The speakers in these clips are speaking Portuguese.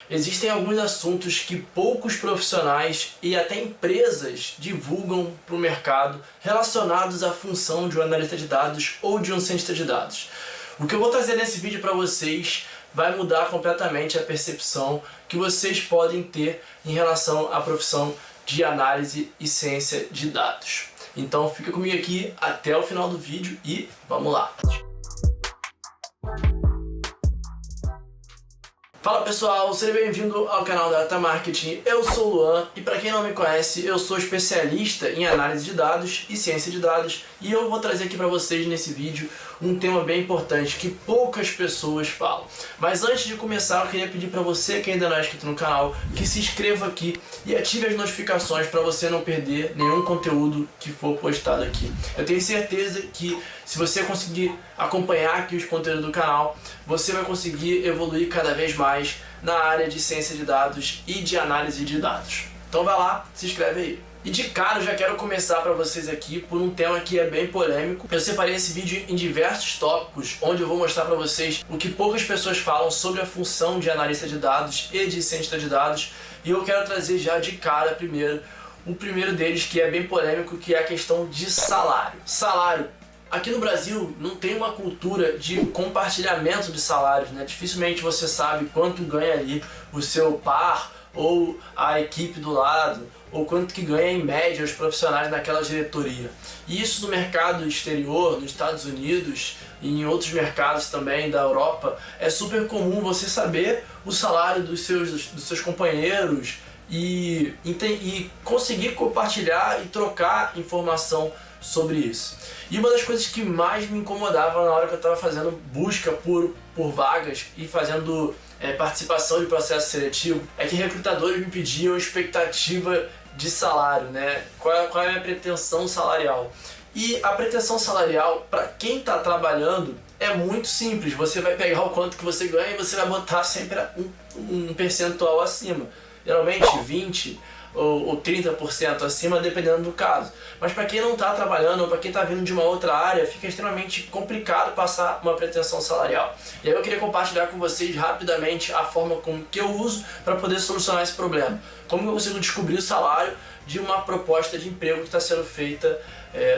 Existem alguns assuntos que poucos profissionais e até empresas divulgam para o mercado relacionados à função de um analista de dados ou de um cientista de dados. O que eu vou trazer nesse vídeo para vocês vai mudar completamente a percepção que vocês podem ter em relação à profissão de análise e ciência de dados. Então fica comigo aqui até o final do vídeo e vamos lá! Fala pessoal, seja bem-vindo ao canal Data Marketing. Eu sou o Luan e para quem não me conhece, eu sou especialista em análise de dados e ciência de dados e eu vou trazer aqui para vocês nesse vídeo um tema bem importante que poucas pessoas falam. Mas antes de começar, eu queria pedir para você que ainda não é inscrito no canal que se inscreva aqui e ative as notificações para você não perder nenhum conteúdo que for postado aqui. Eu tenho certeza que se você conseguir acompanhar aqui os conteúdos do canal, você vai conseguir evoluir cada vez mais na área de ciência de dados e de análise de dados. Então vai lá, se inscreve aí. E de cara eu já quero começar para vocês aqui por um tema que é bem polêmico. Eu separei esse vídeo em diversos tópicos, onde eu vou mostrar para vocês o que poucas pessoas falam sobre a função de analista de dados e de cientista de dados. E eu quero trazer já de cara o primeiro deles, que é bem polêmico, que é a questão de salário. Salário. Aqui no Brasil não tem uma cultura de compartilhamento de salários, né? Dificilmente você sabe quanto ganha ali o seu par ou a equipe do lado, ou quanto que ganha em média os profissionais naquela diretoria. E isso no mercado exterior, nos Estados Unidos e em outros mercados também da Europa, é super comum você saber o salário dos seus companheiros e conseguir compartilhar e trocar informação sobre isso. E uma das coisas que mais me incomodava na hora que eu estava fazendo busca por vagas e fazendo participação de processo seletivo é que recrutadores me pediam expectativa de salário, né? Qual é a minha pretensão salarial? E a pretensão salarial, para quem está trabalhando, é muito simples. Você vai pegar o quanto que você ganha e você vai botar sempre um percentual acima. Geralmente 20% ou 30% acima, dependendo do caso. Mas para quem não está trabalhando ou para quem está vindo de uma outra área, fica extremamente complicado passar uma pretensão salarial. E aí eu queria compartilhar com vocês rapidamente a forma como que eu uso para poder solucionar esse problema. Como eu consigo descobrir o salário de uma proposta de emprego que está sendo feita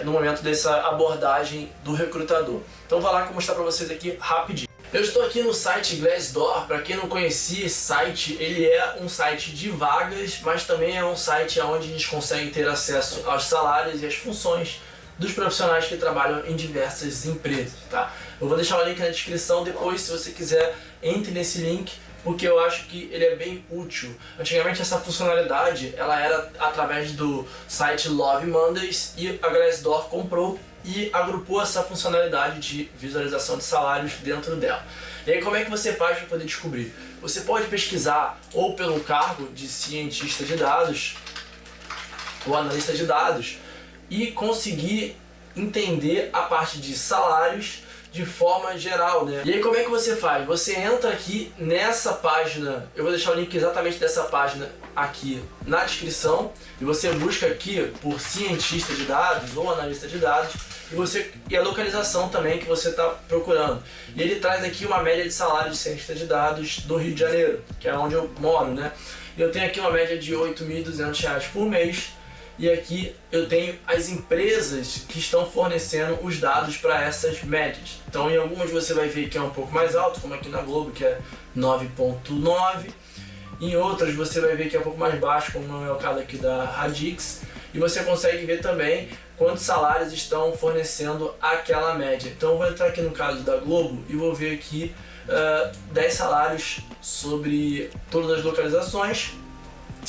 no momento dessa abordagem do recrutador. Então vou lá que eu vou mostrar para vocês aqui rapidinho. Eu estou aqui no site Glassdoor. Para quem não conhecia esse site, ele é um site de vagas, mas também é um site onde a gente consegue ter acesso aos salários e às funções dos profissionais que trabalham em diversas empresas, tá? Eu vou deixar o link na descrição depois, se você quiser, entre nesse link, porque eu acho que ele é bem útil. Antigamente essa funcionalidade ela era através do site Love Mondays e a Glassdoor comprou e agrupou essa funcionalidade de visualização de salários dentro dela. E aí como é que você faz para poder descobrir? Você pode pesquisar ou pelo cargo de cientista de dados ou analista de dados e conseguir entender a parte de salários de forma geral, né? E aí como é que você faz? Você entra aqui nessa página, eu vou deixar o link exatamente dessa página aqui na descrição, e você busca aqui por cientista de dados ou analista de dados e a localização também que você está procurando. E ele traz aqui uma média de salário de cientista de dados do Rio de Janeiro, que é onde eu moro, né? E eu tenho aqui uma média de R$ 8.200 por mês. E aqui eu tenho as empresas que estão fornecendo os dados para essas médias. Então em algumas você vai ver que é um pouco mais alto, como aqui na Globo, que é 9.9. Em outras você vai ver que é um pouco mais baixo, como é o caso aqui da Radix. E você consegue ver também quantos salários estão fornecendo aquela média. Então eu vou entrar aqui no caso da Globo e vou ver aqui 10 salários sobre todas as localizações.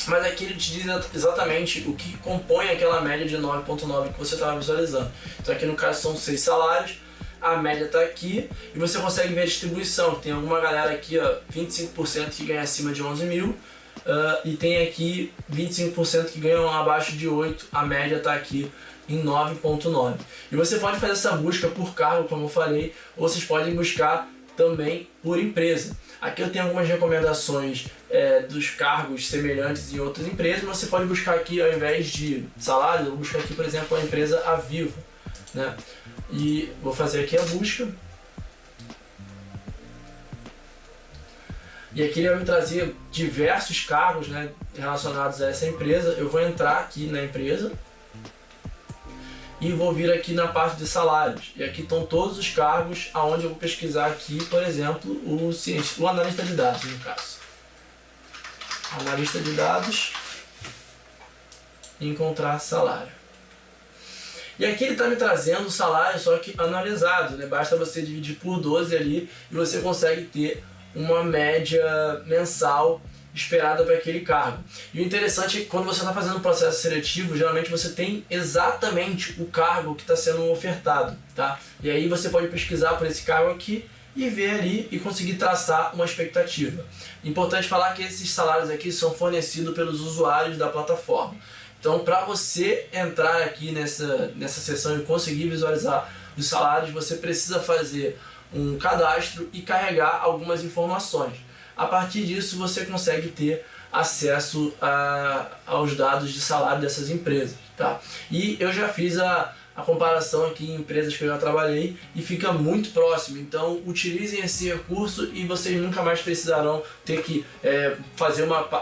Mas aqui ele te diz exatamente o que compõe aquela média de 9.9 que você estava visualizando. Então aqui no caso são 6 salários, a média está aqui e você consegue ver a distribuição. Tem alguma galera aqui, 25% que ganha acima de 11 mil e tem aqui 25% que ganham abaixo de 8, a média está aqui em 9.9. E você pode fazer essa busca por cargo, como eu falei, ou vocês podem buscar também por empresa. Aqui eu tenho algumas recomendações dos cargos semelhantes em outras empresas, mas você pode buscar aqui, ao invés de salário, eu vou buscar aqui, por exemplo, a empresa Avivo, né? E vou fazer aqui a busca. E aqui ele vai me trazer diversos cargos, né, relacionados a essa empresa. Eu vou entrar aqui na empresa e vou vir aqui na parte de salários. E aqui estão todos os cargos aonde eu vou pesquisar aqui, por exemplo, o analista de dados, no caso. Analista de dados e encontrar salário. E aqui ele está me trazendo o salário, só que anualizado, né? Basta você dividir por 12 ali e você consegue ter uma média mensal esperada para aquele cargo. E o interessante é que quando você está fazendo um processo seletivo, geralmente você tem exatamente o cargo que está sendo ofertado, tá? E aí você pode pesquisar por esse cargo aqui e ver ali e conseguir traçar uma expectativa. Importante falar que esses salários aqui são fornecidos pelos usuários da plataforma. Então, para você entrar aqui nessa seção e conseguir visualizar os salários, você precisa fazer um cadastro e carregar algumas informações. A partir disso, você consegue ter acesso aos dados de salário dessas empresas, tá? E eu já fiz a comparação aqui em empresas que eu já trabalhei e fica muito próximo. Então, utilizem esse recurso e vocês nunca mais precisarão ter que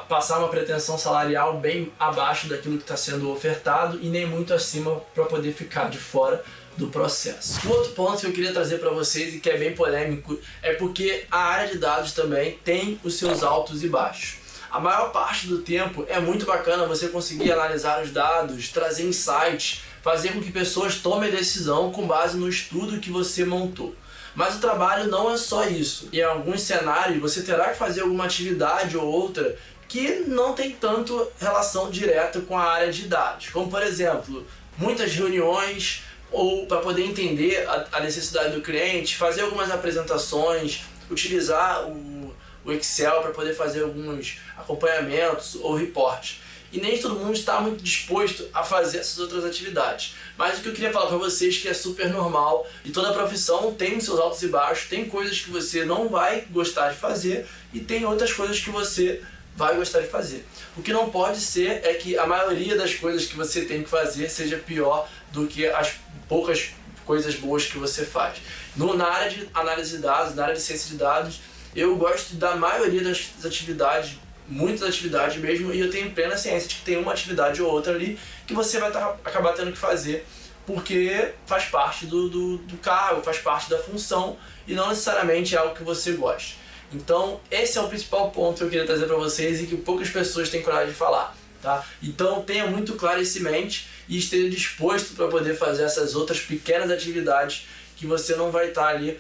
passar uma pretensão salarial bem abaixo daquilo que está sendo ofertado e nem muito acima para poder ficar de fora do processo. Um outro ponto que eu queria trazer para vocês e que é bem polêmico é porque a área de dados também tem os seus altos e baixos. A maior parte do tempo é muito bacana você conseguir analisar os dados, trazer insights, fazer com que pessoas tomem decisão com base no estudo que você montou. Mas o trabalho não é só isso. Em alguns cenários você terá que fazer alguma atividade ou outra que não tem tanto relação direta com a área de dados. Como por exemplo, muitas reuniões ou para poder entender a necessidade do cliente, fazer algumas apresentações, utilizar o Excel para poder fazer alguns acompanhamentos ou reportes. E nem todo mundo está muito disposto a fazer essas outras atividades. Mas o que eu queria falar para vocês é que é super normal e toda profissão tem os seus altos e baixos, tem coisas que você não vai gostar de fazer e tem outras coisas que você vai gostar de fazer. O que não pode ser é que a maioria das coisas que você tem que fazer seja pior do que as poucas coisas boas que você faz. Na área de análise de dados, na área de ciência de dados, eu gosto da maioria das atividades, muitas atividades mesmo, e eu tenho plena ciência de que tem uma atividade ou outra ali que você vai acabar tendo que fazer porque faz parte do cargo, faz parte da função e não necessariamente é algo que você gosta. Então esse é o principal ponto que eu queria trazer para vocês e que poucas pessoas têm coragem de falar, tá? Então tenha muito claro isso em mente e esteja disposto para poder fazer essas outras pequenas atividades que você não vai estar ali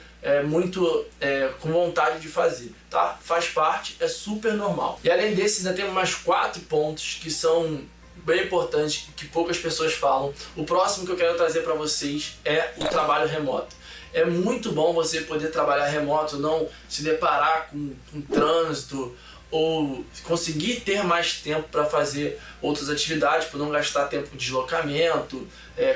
com vontade de fazer, tá? Faz parte, é super normal. E além desses, ainda tem mais 4 pontos que são bem importantes, que poucas pessoas falam. O próximo que eu quero trazer para vocês é o trabalho remoto. É muito bom você poder trabalhar remoto, não se deparar com trânsito ou conseguir ter mais tempo para fazer outras atividades, por não gastar tempo com deslocamento,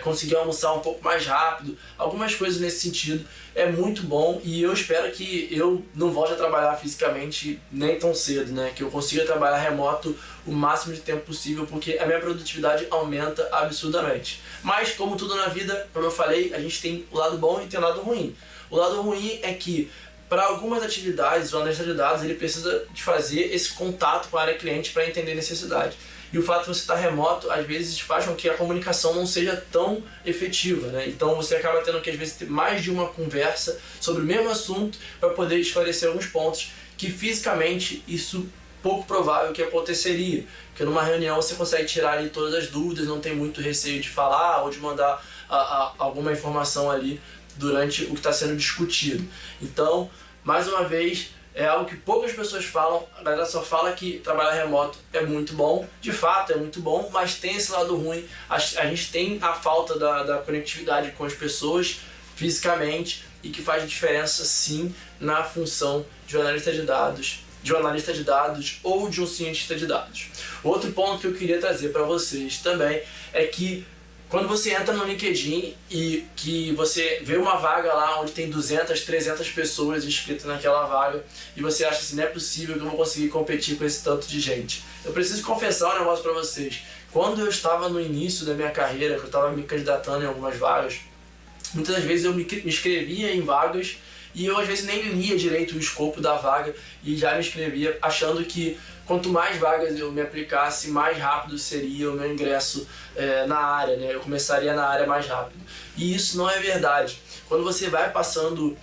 conseguir almoçar um pouco mais rápido, algumas coisas nesse sentido. É muito bom e eu espero que eu não volte a trabalhar fisicamente nem tão cedo, né? Que eu consiga trabalhar remoto o máximo de tempo possível, porque a minha produtividade aumenta absurdamente. Mas como tudo na vida, como eu falei, a gente tem o lado bom e tem o lado ruim. O lado ruim é que para algumas atividades, o analista de dados ele precisa de fazer esse contato com a área cliente para entender a necessidade. E o fato de você estar remoto, às vezes, faz com que a comunicação não seja tão efetiva, né? Então você acaba tendo que, às vezes, ter mais de uma conversa sobre o mesmo assunto para poder esclarecer alguns pontos que, fisicamente, isso pouco provável que aconteceria. Porque numa reunião você consegue tirar ali todas as dúvidas, não tem muito receio de falar ou de mandar alguma informação ali durante o que está sendo discutido. Então, mais uma vez, é algo que poucas pessoas falam, a galera só fala que trabalhar remoto é muito bom, de fato é muito bom, mas tem esse lado ruim, a gente tem a falta da conectividade com as pessoas fisicamente e que faz diferença sim na função de um analista de dados, ou de um cientista de dados. Outro ponto que eu queria trazer para vocês também é que quando você entra no LinkedIn e que você vê uma vaga lá onde tem 200, 300 pessoas inscritas naquela vaga e você acha assim, não é possível que eu vou conseguir competir com esse tanto de gente. Eu preciso confessar um negócio para vocês. Quando eu estava no início da minha carreira, que eu estava me candidatando em algumas vagas, muitas das vezes eu me inscrevia em vagas e eu às vezes nem lia direito o escopo da vaga e já me inscrevia achando que quanto mais vagas eu me aplicasse, mais rápido seria o meu ingresso na área, né? Eu começaria na área mais rápido. E isso não é verdade. Quando você vai passando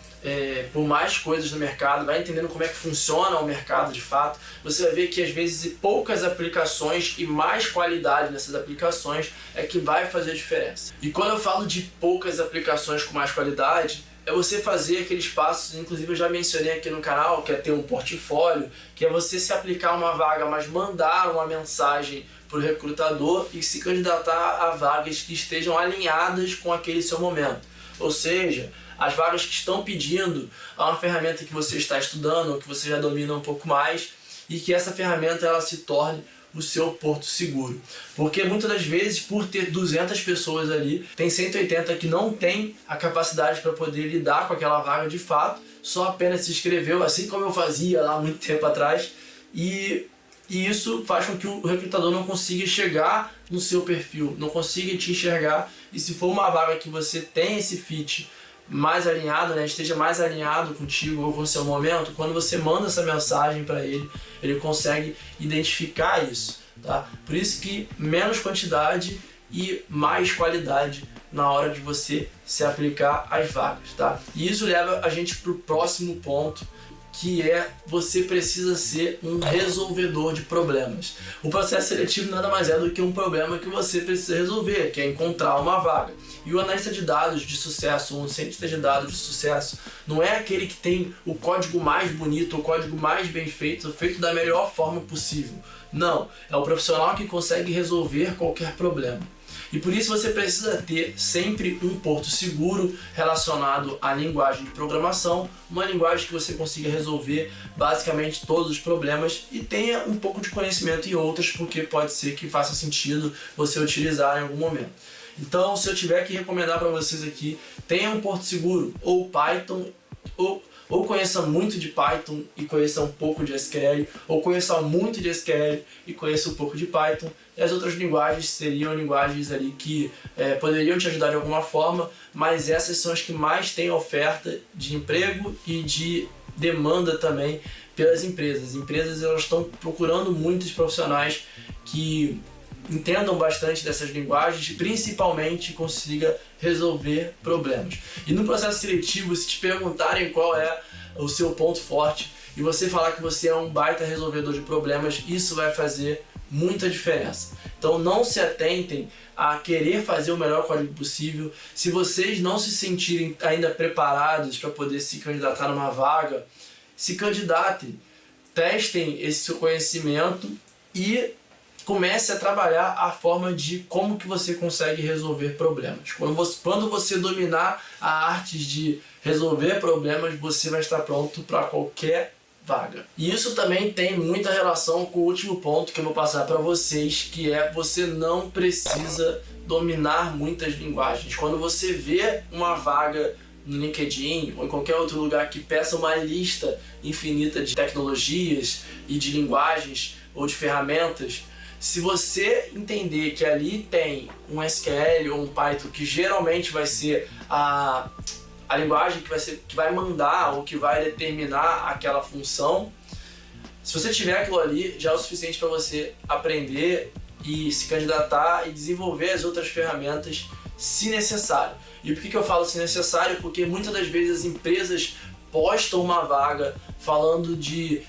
por mais coisas no mercado, vai entendendo como é que funciona o mercado de fato, você vai ver que às vezes poucas aplicações e mais qualidade nessas aplicações é que vai fazer a diferença. E quando eu falo de poucas aplicações com mais qualidade, é você fazer aqueles passos, inclusive eu já mencionei aqui no canal, que é ter um portfólio, que é você se aplicar a uma vaga, mas mandar uma mensagem para o recrutador e se candidatar a vagas que estejam alinhadas com aquele seu momento. Ou seja, as vagas que estão pedindo a uma ferramenta que você está estudando ou que você já domina um pouco mais e que essa ferramenta ela se torne o seu porto seguro. Porque muitas das vezes, por ter 200 pessoas ali, tem 180 que não tem a capacidade para poder lidar com aquela vaga de fato, só apenas se inscreveu, assim como eu fazia lá muito tempo atrás, e isso faz com que o recrutador não consiga chegar no seu perfil, não consiga te enxergar, e se for uma vaga que você tem esse fit mais alinhado, né, esteja mais alinhado contigo ou com o seu momento, quando você manda essa mensagem para ele, ele consegue identificar isso, tá? Por isso que menos quantidade e mais qualidade na hora de você se aplicar às vagas, tá? E isso leva a gente para o próximo ponto, que é você precisa ser um resolvedor de problemas. O processo seletivo nada mais é do que um problema que você precisa resolver, que é encontrar uma vaga. E o analista de dados de sucesso, um cientista de dados de sucesso, não é aquele que tem o código mais bonito, o código mais bem feito, feito da melhor forma possível. Não, é o profissional que consegue resolver qualquer problema. E por isso você precisa ter sempre um porto seguro relacionado à linguagem de programação, uma linguagem que você consiga resolver basicamente todos os problemas e tenha um pouco de conhecimento em outras, porque pode ser que faça sentido você utilizar em algum momento. Então, se eu tiver que recomendar para vocês aqui, tenha um porto seguro, ou Python, ou conheça muito de Python e conheça um pouco de SQL, ou conheça muito de SQL e conheça um pouco de Python. E as outras linguagens seriam linguagens ali que poderiam te ajudar de alguma forma, mas essas são as que mais têm oferta de emprego e de demanda também pelas empresas. As empresas elas estão procurando muitos profissionais que entendam bastante dessas linguagens, principalmente consiga resolver problemas. E no processo seletivo, se te perguntarem qual é o seu ponto forte e você falar que você é um baita resolvedor de problemas, isso vai fazer muita diferença. Então não se atentem a querer fazer o melhor código possível. Se vocês não se sentirem ainda preparados para poder se candidatar numa vaga, se candidatem, testem esse seu conhecimento e comece a trabalhar a forma de como que você consegue resolver problemas. Quando você dominar a arte de resolver problemas, você vai estar pronto para qualquer vaga. E isso também tem muita relação com o último ponto que eu vou passar para vocês, que é você não precisa dominar muitas linguagens. Quando você vê uma vaga no LinkedIn ou em qualquer outro lugar que peça uma lista infinita de tecnologias e de linguagens ou de ferramentas, se você entender que ali tem um SQL ou um Python, que geralmente vai ser a linguagem que vai mandar ou que vai determinar aquela função, se você tiver aquilo ali, já é o suficiente para você aprender e se candidatar e desenvolver as outras ferramentas se necessário. E por que eu falo se necessário? Porque muitas das vezes as empresas postam uma vaga falando de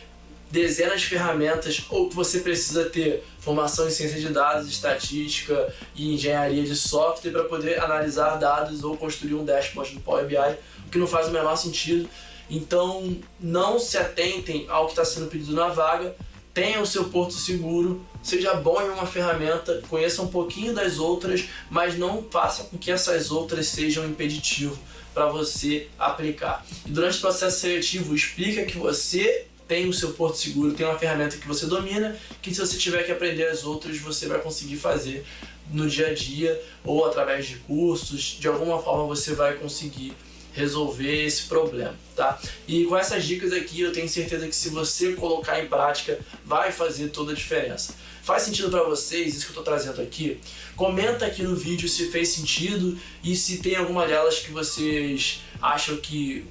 dezenas de ferramentas, ou que você precisa ter formação em ciência de dados, estatística e engenharia de software para poder analisar dados ou construir um dashboard no Power BI, o que não faz o menor sentido. Então não se atentem ao que está sendo pedido na vaga, tenha o seu porto seguro, seja bom em uma ferramenta, conheça um pouquinho das outras, mas não faça com que essas outras sejam impeditivo para você aplicar. E durante o processo seletivo, explica que você tem o seu porto seguro, tem uma ferramenta que você domina, que se você tiver que aprender as outras, você vai conseguir fazer no dia a dia ou através de cursos, de alguma forma você vai conseguir resolver esse problema, tá? E com essas dicas aqui, eu tenho certeza que se você colocar em prática, vai fazer toda a diferença. Faz sentido para vocês isso que eu estou trazendo aqui? Comenta aqui no vídeo se fez sentido e se tem alguma delas que vocês acham que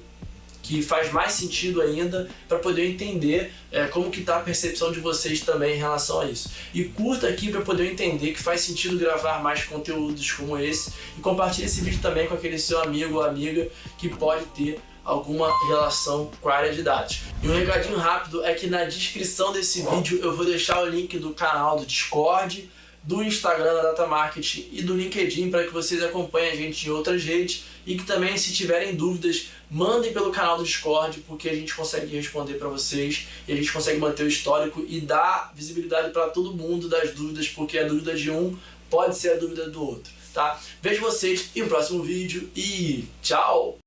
que faz mais sentido ainda para poder entender como que está a percepção de vocês também em relação a isso. E curta aqui para poder entender que faz sentido gravar mais conteúdos como esse e compartilhe esse vídeo também com aquele seu amigo ou amiga que pode ter alguma relação com a área de dados. E um recadinho rápido é que na descrição desse vídeo eu vou deixar o link do canal do Discord, do Instagram da Data Marketing e do LinkedIn para que vocês acompanhem a gente em outras redes e que também, se tiverem dúvidas, mandem pelo canal do Discord, porque a gente consegue responder para vocês e a gente consegue manter o histórico e dar visibilidade para todo mundo das dúvidas, porque a dúvida de um pode ser a dúvida do outro, tá? Vejo vocês em um próximo vídeo e tchau!